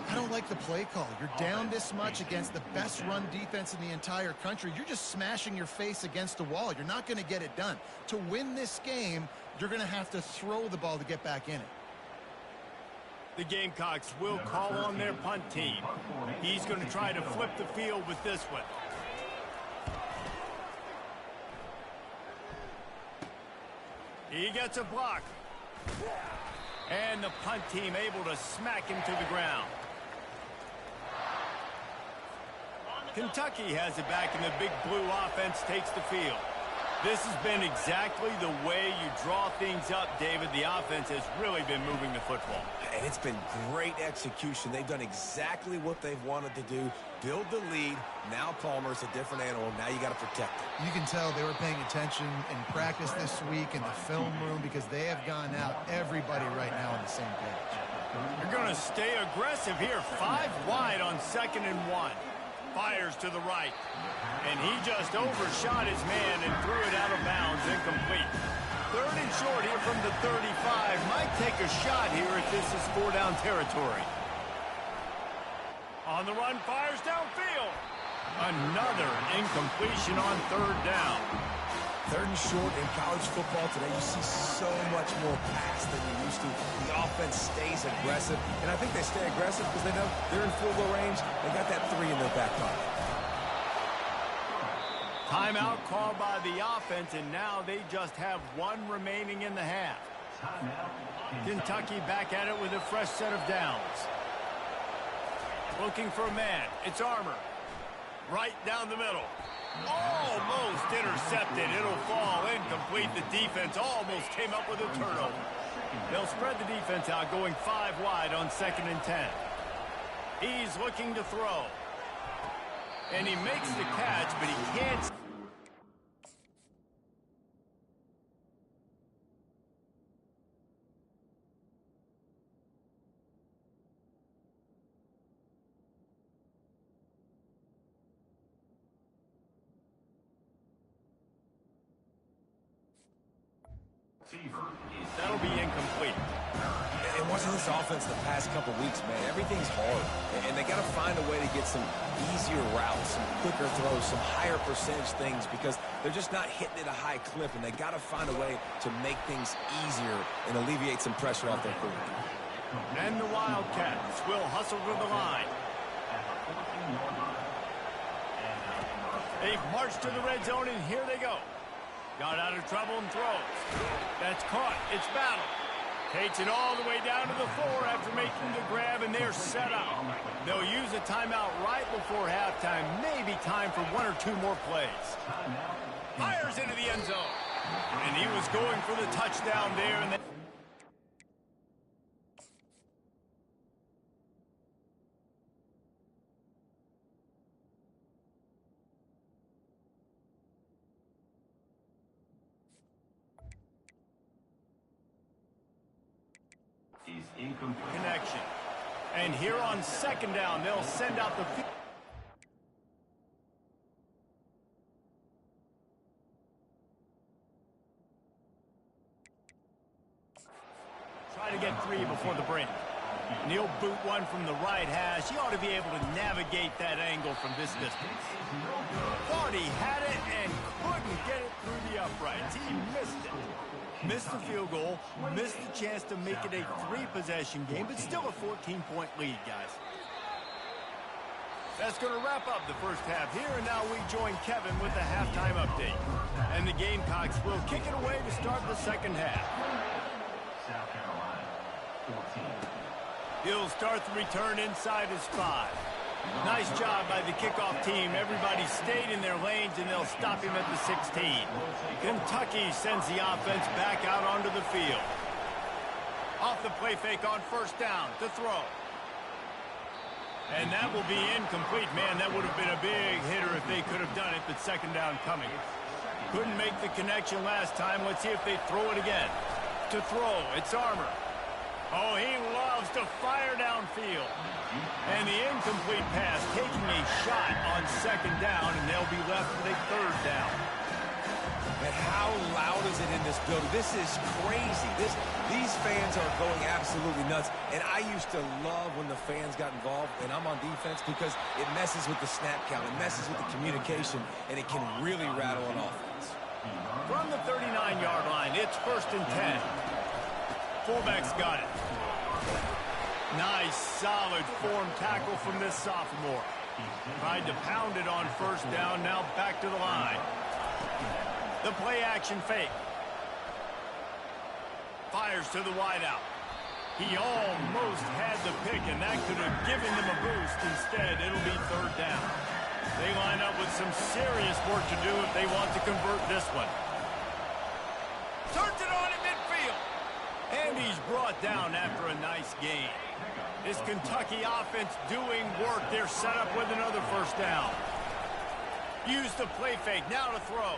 I don't like the play call. You're down this much against the best run defense in the entire country. You're just smashing your face against the wall. You're not going to get it done. To win this game, you're going to have to throw the ball to get back in it. The Gamecocks will call on their punt team. He's going to try to flip the field with this one. He gets a block. And the punt team able to smack him to the ground. Kentucky has it back, and the big blue offense takes the field. This has been exactly the way you draw things up, David. The offense has really been moving the football. And it's been great execution. They've done exactly what they've wanted to do. Build the lead. Now Palmer's a different animal. Now you got to protect it. You can tell they were paying attention in practice this week in the film room, because they have gone out everybody right now on the same page. You're going to stay aggressive here. 5 wide on 2nd and 1. Fires to the right. And he just overshot his man and threw it out of bounds, incomplete. 3rd and short here from the 35. Might take a shot here if this is 4-down territory. On the run, fires downfield. Another incompletion on 3rd down. 3rd and short in college football today, you see so much more pass than you used to. The offense stays aggressive, and I think they stay aggressive because they know they're in field goal range. They got that 3 in their back pocket. Timeout called by the offense, and now they just have 1 remaining in the half. Kentucky back at it with a fresh set of downs. Looking for a man. It's Armour. Right down the middle. Almost intercepted. It'll fall incomplete. The defense almost came up with a turnover. They'll spread the defense out, going 5 wide on 2nd and 10. He's looking to throw. And he makes the catch, but he can't. receiver is That'll be incomplete. And watching this offense the past couple weeks, man, everything's hard. And they got to find a way to get some easier routes, some quicker throws, some higher percentage things because they're just not hitting at a high clip, and they got to find a way to make things easier and alleviate some pressure off their quarterback. And the Wildcats will hustle to the line. They've marched to the red zone, and here they go. Got out of trouble and throws. That's caught. It's battle. Takes it all the way down to the 4 after making the grab, and they're set up. They'll use a timeout right before halftime. Maybe time for 1 or 2 more plays. Fires into the end zone. And he was going for the touchdown there. And is incomplete. connection. And here on 2nd down, they'll send out the field. Try to get 3 before the break. And he'll boot one from the right hash. He ought to be able to navigate that angle from this distance. Thought he had it and couldn't get it through the uprights. He missed it. Missed the field goal, missed the chance to make it a 3-possession game, but still a 14-point lead, guys. That's going to wrap up the first half here, and now we join Kevin with the halftime update. And the Gamecocks will kick it away to start the second half. South Carolina, 14. He'll start the return inside his 5. Nice job by the kickoff team. Everybody stayed in their lanes, and they'll stop him at the 16. Kentucky sends the offense back out onto the field. Off the play fake on 1st down to throw. And that will be incomplete. Man, that would have been a big hitter if they could have done it, but 2nd down coming. Couldn't make the connection last time. Let's see if they throw it again. To throw, it's Armour. Oh, he loves to fire downfield. And the incomplete pass taking a shot on 2nd down, and they'll be left with a 3rd down. And how loud is it in this building? This is crazy. These fans are going absolutely nuts. And I used to love when the fans got involved, and I'm on defense, because it messes with the snap count. It messes with the communication, and it can really rattle an offense. From the 39-yard line, it's 1st and 10. Fullback's got it. Nice, solid form tackle from this sophomore. Tried to pound it on 1st down, now back to the line. The play-action fake. Fires to the wideout. He almost had the pick, and that could have given them a boost. Instead, it'll be 3rd down. They line up with some serious work to do if they want to convert this one. Turns it on in midfield. And he's brought down after a nice gain. This Kentucky offense doing work. They're set up with another 1st down. Use the play fake, now to throw.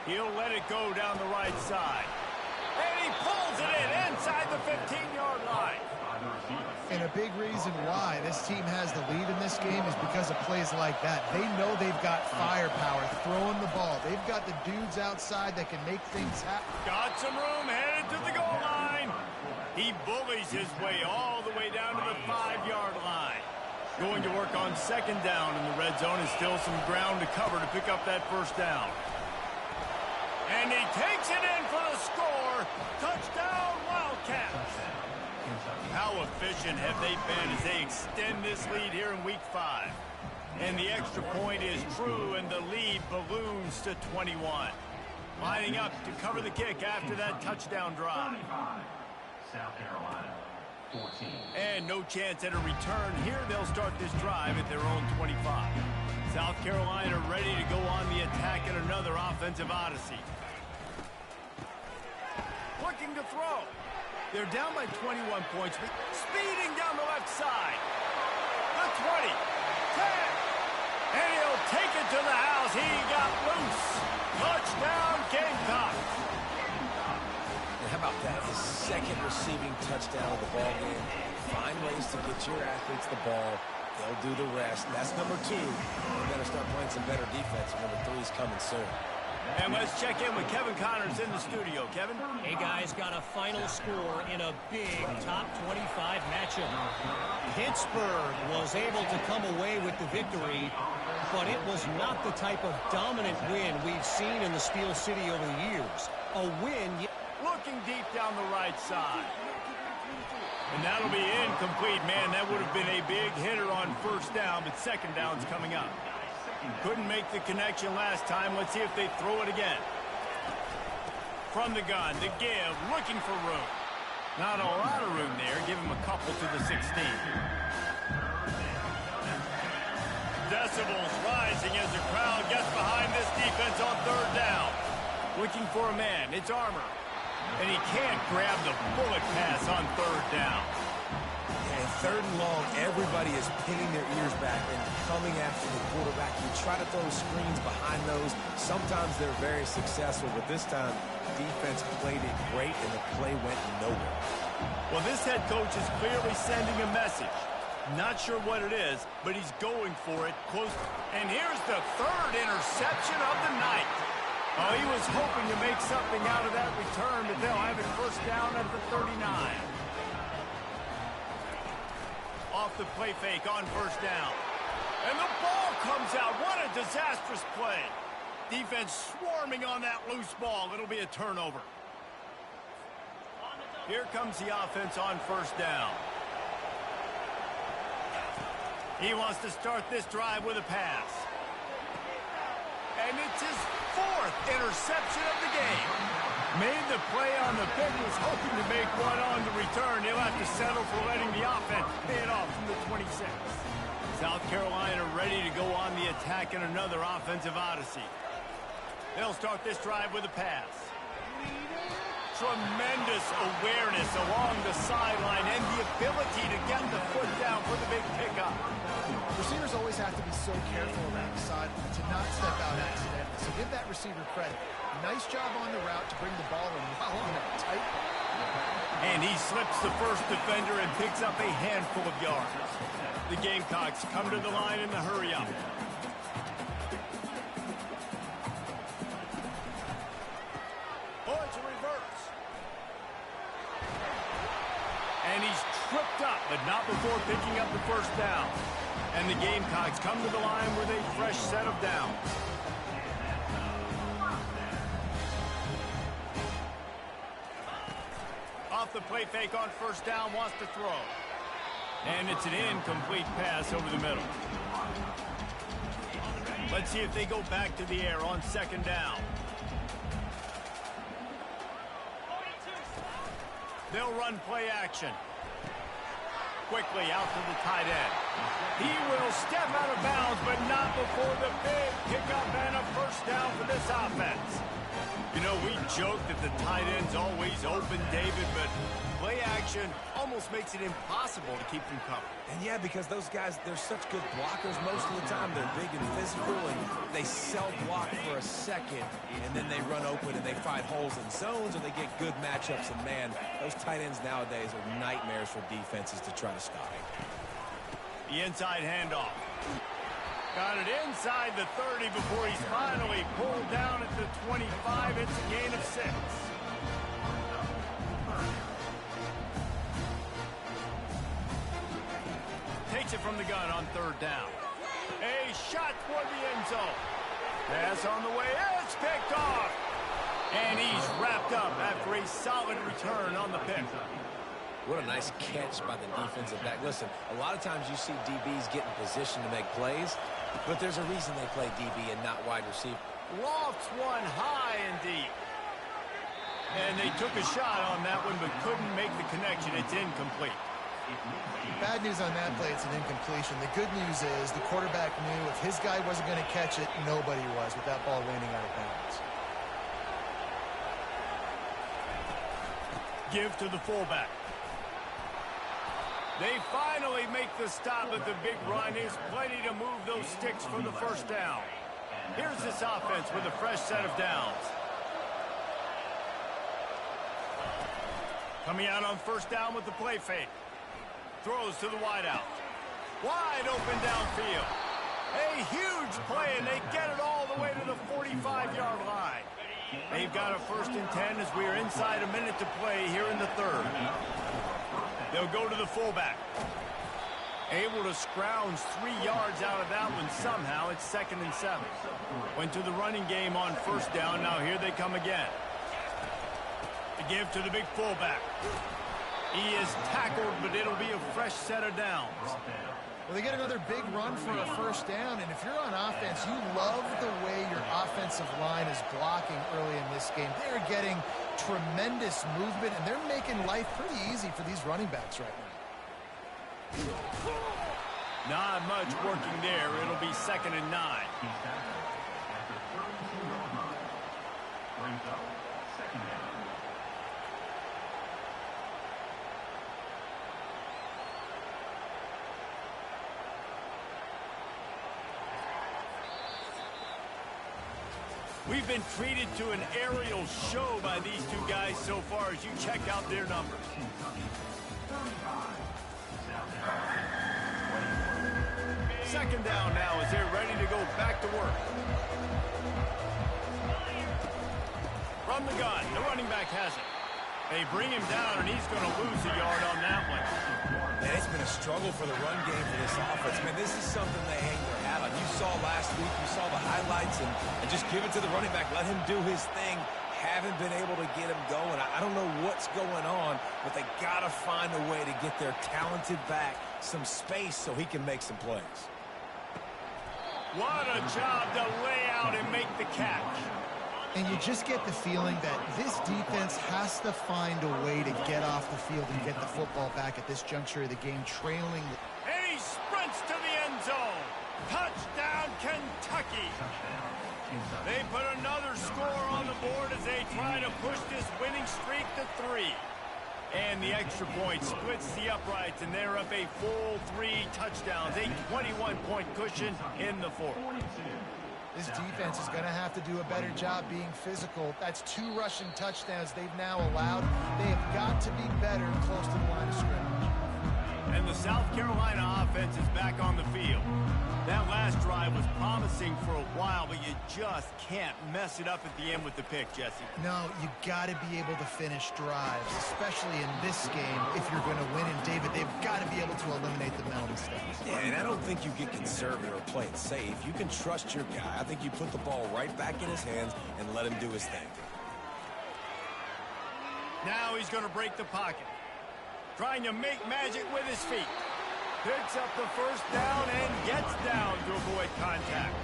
He'll let it go down the right side. And he pulls it in inside the 15-yard line. And a big reason why this team has the lead in this game is because of plays like that. They know they've got firepower throwing the ball. They've got the dudes outside that can make things happen. Got some room, headed to the goal line. He bullies his way all the way down to the 5-yard line. Going to work on 2nd down in the red zone, and still some ground to cover to pick up that 1st down. And he takes it in for the score. Touchdown, Wildcats. How efficient have they been as they extend this lead here in Week 5? And the extra point is true, and the lead balloons to 21. Lining up to cover the kick after that touchdown drive. South Carolina, 14. And no chance at a return here. They'll start this drive at their own 25. South Carolina ready to go on the attack in another offensive odyssey. Looking to throw. They're down by 21 points. Speeding down the left side. The 20. 10. And he'll take it to the house. He got loose. Touchdown, Gamecocks. And how about that? His 2nd receiving touchdown of the ball game. Find ways to get your athletes the ball. They'll do the rest. That's number 2. We got to start playing some better defense, and number 3 is coming soon. And let's check in with Kevin Connors in the studio. Kevin? Hey, guys, got a final score in a big top 25 matchup. Pittsburgh was able to come away with the victory, but it was not the type of dominant win we've seen in the Steel City over the years. A win. Looking deep down the right side. And that'll be incomplete. Man, that would have been a big hitter on first down, but second down's coming up. Couldn't make the connection last time. Let's see if they throw it again. From the gun, the give, looking for room. Not a lot of room there. Give him a couple to the 16. Decibels rising as the crowd gets behind this defense on third down. Looking for a man. It's Armour. And he can't grab the bullet pass on third down. And third and long, everybody is pinning their ears back and coming after the quarterback. You try to throw screens behind those. Sometimes they're very successful, but this time, defense played it great, and the play went nowhere. Well, this head coach is clearly sending a message. Not sure what it is, but he's going for it close. And here's the third interception of the night. Oh, he was hoping to make something out of that return, but they'll have it first down at the 39. Off the play fake on first down. And the ball comes out. What a disastrous play. Defense swarming on that loose ball. It'll be a turnover. Here comes the offense on first down. He wants to start this drive with a pass. And it's his fourth interception of the game. Made the play on the pick, was hoping to make one on the return. He'll have to settle for letting the offense pay it off from the 26. South Carolina ready to go on the attack in another offensive odyssey. They'll start this drive with a pass. Tremendous awareness along the sideline and the ability to get the foot down for the big pickup. Receivers always have to be so careful around the sideline to not step out accidentally. So give that receiver credit. Nice job on the route to bring the ball in while on that tight ball. And he slips the first defender and picks up a handful of yards. The Gamecocks come to the line in the hurry-up. Oh, it's a reverse. And he's tripped up, but not before picking up the first down. And the Gamecocks come to the line with a fresh set of downs. Off the play fake on first down, wants to throw. And it's an incomplete pass over the middle. Let's see if they go back to the air on second down. They'll run play action. Quickly out to the tight end. He will step out of bounds, but not before the big pickup and a first down for this offense. You know, we joke that the tight end's always open, David, but play action almost makes it impossible to keep them covered. And yeah, because those guys, they're such good blockers most of the time. They're big and physical, and they self-block for a second, and then they run open and they find holes in zones, or they get good matchups. And, man, those tight ends nowadays are nightmares for defenses to try to stop. The inside handoff. Got it inside the 30 before he's finally pulled down at the 25. It's a gain of 6. Takes it from the gun on third down. A shot toward the end zone. Pass on the way. It's picked off. And he's wrapped up after a solid return on the pick. What a nice catch by the defensive back. Listen, a lot of times you see DBs get in position to make plays, but there's a reason they play DB and not wide receiver. Lofts one high and deep. And they took a shot on that one, but couldn't make the connection. It's incomplete. Bad news on that play, it's an incompletion. The good news is the quarterback knew if his guy wasn't going to catch it, nobody was with that ball landing out of bounds. Give to the fullback. They finally make the stop at the big run. There's plenty to move those sticks for the first down. Here's this offense with a fresh set of downs. Coming out on first down with the play fake. Throws to the wideout. Wide open downfield. A huge play, and they get it all the the way to the 45-yard line. They've got a 1st and 10 as we are inside a minute to play here in the 3rd. They'll go to the fullback. Able to scrounge 3 yards out of that one somehow. It's 2nd and 7. Went to the running game on 1st down. Now here they come again. To give to the big fullback. He is tackled, but it'll be a fresh set of downs. Well, they get another big run for a 1st down, and if you're on offense, you love the way your offensive line is blocking early in this game. They're getting tremendous movement, and they're making life pretty easy for these running backs right now. Not much working there. It'll be 2nd and 9. After 32-yard run. Brings up 2nd down. We've been treated to an aerial show by these two guys so far as you check out their numbers. Second down now as they're ready to go back to work. From the gun, the running back has it. They bring him down, and he's going to lose a yard on that one. Man, it's been a struggle for the run game for this offense. Man, this is something they hang their hat on. You saw last week, you saw the highlights, and just give it to the running back. Let him do his thing. Haven't been able to get him going. I don't know what's going on, but they got to find a way to get their talented back some space so he can make some plays. What a job to lay out and make the catch. And you just get the feeling that this defense has to find a way to get off the field and get the football back at this juncture of the game, trailing. And he sprints to the end zone. Touchdown, Kentucky. They put another score on the board as they try to push this winning streak to 3. And the extra point splits the uprights, and they're up a full 3 touchdowns, a 21-point cushion in the 4th. This defense is going to have to do a better job being physical. That's 2 rushing touchdowns they've now allowed. They have got to be better close to the line of scrimmage. And the South Carolina offense is back on the field. That last drive was promising for a while, but you just can't mess it up at the end with the pick, Jesse. No, you got to be able to finish drives, especially in this game. If you're going to win, and David, they've got to be able to eliminate the mental mistakes. Yeah, and I don't think you get conservative or play it safe. You can trust your guy. I think you put the ball right back in his hands and let him do his thing. Now he's going to break the pocket. Trying to make magic with his feet. Picks up the 1st down and gets down to avoid contact.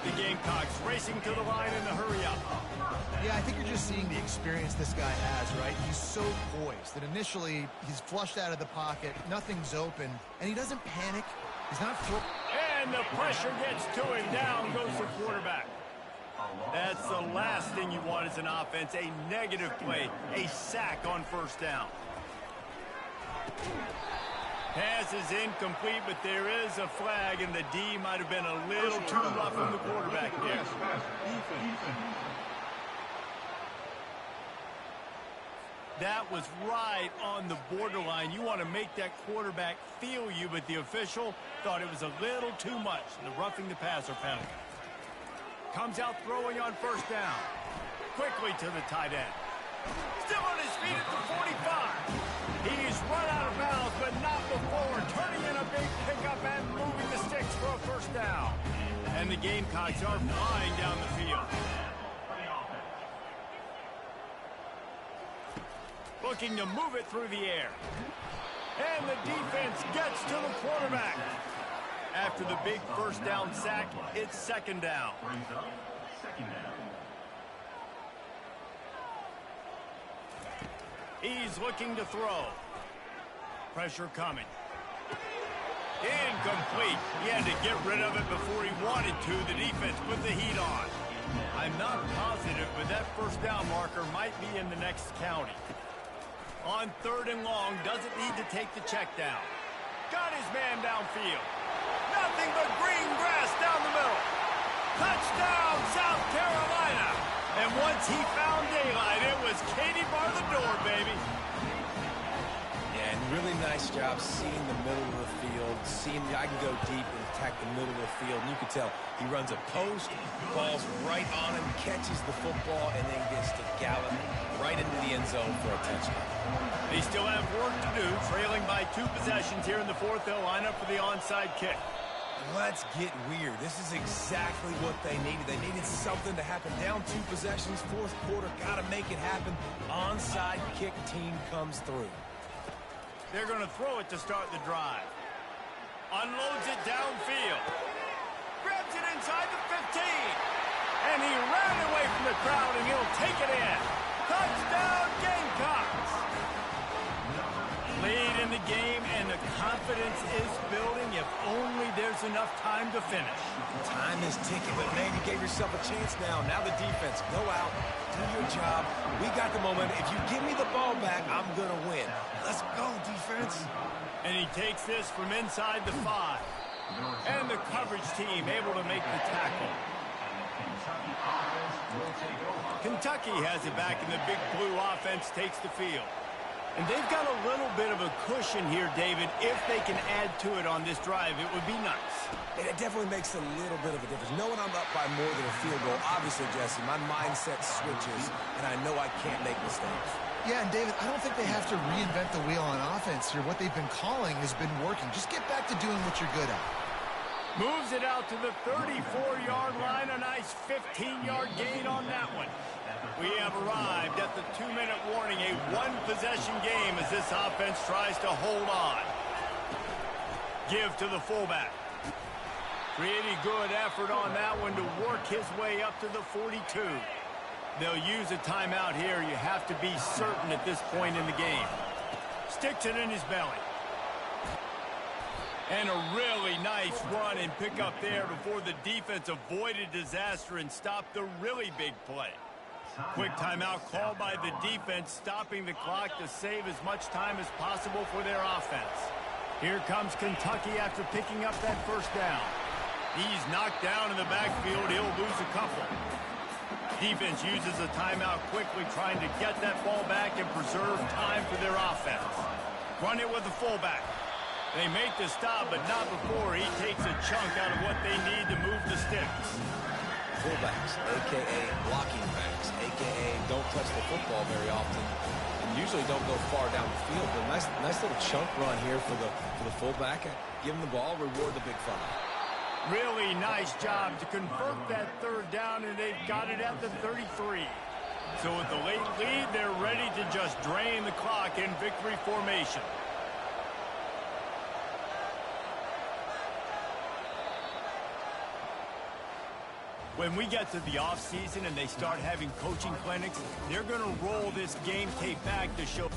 The Gamecocks racing to the line in the hurry up. Yeah, I think you're just seeing the experience this guy has, right? He's so poised that initially he's flushed out of the pocket, nothing's open, and he doesn't panic. He's not... And the pressure gets to him. Down goes the quarterback. That's the last thing you want as an offense, a negative play, a sack on 1st down. Pass is incomplete, but there is a flag, and the D might have been a little too rough on the quarterback there. That was right on the borderline. You want to make that quarterback feel you, but the official thought it was a little too much. The roughing the passer penalty. Comes out throwing on 1st down. Quickly to the tight end. Still on his feet at the 45. He's run out of bounds, but not before turning in a big pickup and moving the sticks for a 1st down. And the Gamecocks are flying down the field. Looking to move it through the air. And the defense gets to the quarterback. After the big 1st down sack, it's 2nd down. Brings up 2nd down. He's looking to throw. Pressure coming. Incomplete. He had to get rid of it before he wanted to. The defense put the heat on. I'm not positive, but that 1st down marker might be in the next county. On 3rd and long, doesn't need to take the check down. Got his man downfield. Nothing but green grass down the middle. Touchdown, South Carolina. And once he found daylight, it was Katie bar the door, baby. Yeah, and really nice job seeing the middle of the field, seeing I can go deep and attack the middle of the field. And you can tell he runs a post, ball's right on him, catches the football, and then gets to gallop right into the end zone for a touchdown. They still have work to do, trailing by 2 possessions here in the fourth. They'll line up for the onside kick. Let's get weird. This is exactly what they needed. They needed something to happen. Down 2 possessions, fourth quarter, got to make it happen. Onside kick team comes through. They're going to throw it to start the drive. Unloads it downfield. Grabs it inside the 15. And he ran away from the crowd, and he'll take it in. Touchdown, Gamecocks. Lead in the game, and the confidence is building if only there's enough time to finish. Time is ticking, but man, you gave yourself a chance now. Now the defense, go out, do your job. We got the momentum. If you give me the ball back, I'm going to win. Let's go, defense. And he takes this from inside the 5. And the coverage team able to make the tackle. Kentucky has it back, and the big blue offense takes the field. And they've got a little bit of a cushion here, David. If they can add to it on this drive, it would be nice. It definitely makes a little bit of a difference. Knowing I'm up by more than a field goal, obviously, Jesse, my mindset switches, and I know I can't make mistakes. Yeah, and David, I don't think they have to reinvent the wheel on offense here. What they've been calling has been working. Just get back to doing what you're good at. Moves it out to the 34-yard line. A nice 15-yard gain on that one. We have arrived at the 2-minute warning, a 1-possession game as this offense tries to hold on. Give to the fullback. Pretty good effort on that one to work his way up to the 42. They'll use a timeout here. You have to be certain at this point in the game. Sticks it in his belly. And a really nice run and pick up there before the defense avoided disaster and stopped the really big play. Quick timeout called by the defense, stopping the clock to save as much time as possible for their offense. Here comes Kentucky after picking up that first down. He's knocked down in the backfield. He'll lose a couple. Defense uses a timeout quickly, trying to get that ball back and preserve time for their offense. Run it with the fullback. They make the stop, but not before he takes a chunk out of what they need to move the sticks. Fullbacks, a.k.a. blocking backs, a.k.a. don't touch the football very often, and usually don't go far down the field. But nice little chunk run here for the fullback. Give him the ball, reward the big fella. Really nice job to convert that third down, and they've got it at the 33. So with the late lead, they're ready to just drain the clock in victory formation. When we get to the offseason and they start having coaching clinics, they're going to roll this game tape back to show.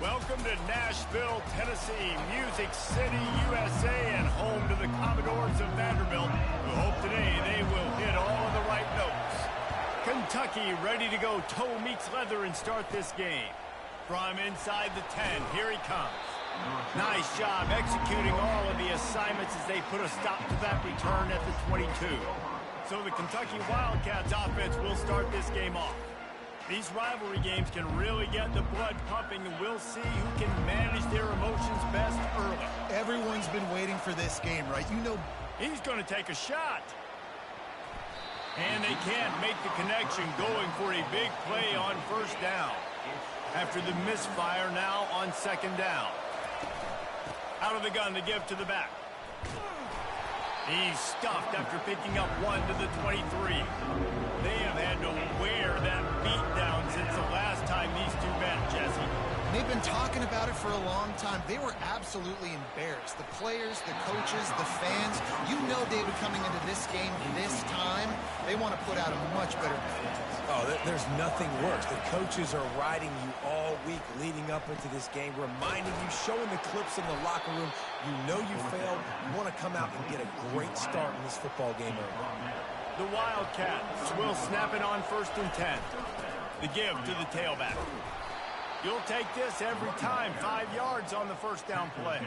Welcome to Nashville, Tennessee, Music City, USA, and home to the Commodores of Vanderbilt, who hope today they will hit all of the right notes. Kentucky ready to go toe meets leather and start this game. From inside the 10, here he comes. Nice job executing all of the assignments as they put a stop to that return at the 22. So the Kentucky Wildcats offense will start this game off. These rivalry games can really get the blood pumping, and we'll see who can manage their emotions best early. Everyone's been waiting for this game, right? You know, he's going to take a shot. And they can't make the connection, going for a big play on first down. After the misfire, now on second down. Out of the gun to give to the back. He's stuffed after picking up one to the 23. They have had to wear that beat down since the last time these two met, Jesse. They've been talking about it for a long time. They were absolutely embarrassed. The players, the coaches, the fans. You know, David, coming into this game this time, they want to put out a much better performance. Oh, there's nothing worse. The coaches are riding you all week leading up into this game, reminding you, showing the clips in the locker room. You know you failed. You want to come out and get a great start in this football game early. The Wildcats will snap it on 1st and 10. The give to the tailback. You'll take this every time. 5 yards on the first down play.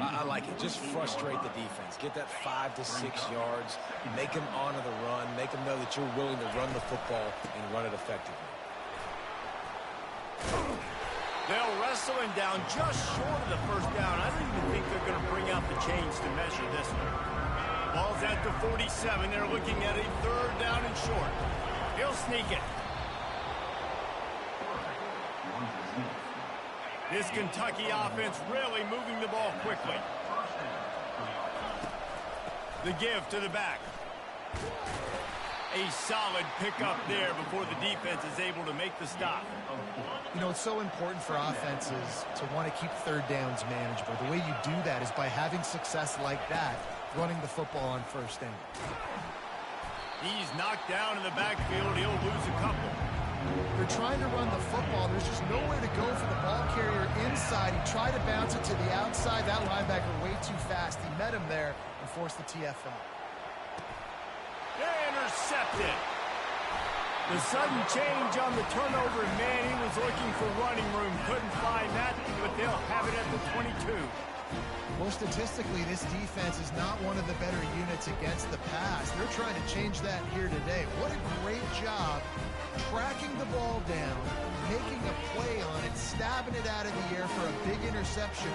I like it. Just frustrate the defense. Get that 5 to 6 yards. Make them honor the run. Make them know that you're willing to run the football and run it effectively. They'll wrestle him down just short of the first down. I don't even think they're going to bring out the chains to measure this one. Ball's at the 47. They're looking at a 3rd down and short. He'll sneak it. This Kentucky offense really moving the ball quickly. The give to the back. A solid pickup there before the defense is able to make the stop. You know, it's so important for offenses to want to keep 3rd downs manageable. The way you do that is by having success like that, running the football on 1st down. He's knocked down in the backfield. He'll lose a couple. They're trying to run the football. There's just nowhere to go for the ball carrier inside. He tried to bounce it to the outside. That linebacker way too fast. He met him there and forced the TFL. They're intercepted. The sudden change on the turnover, man, he was looking for running room. Couldn't find that, but they'll have it at the 22. More statistically, this defense is not one of the better units against the pass. They're trying to change that here today. What a great job tracking the ball down, making a play on it, stabbing it out of the air for a big interception.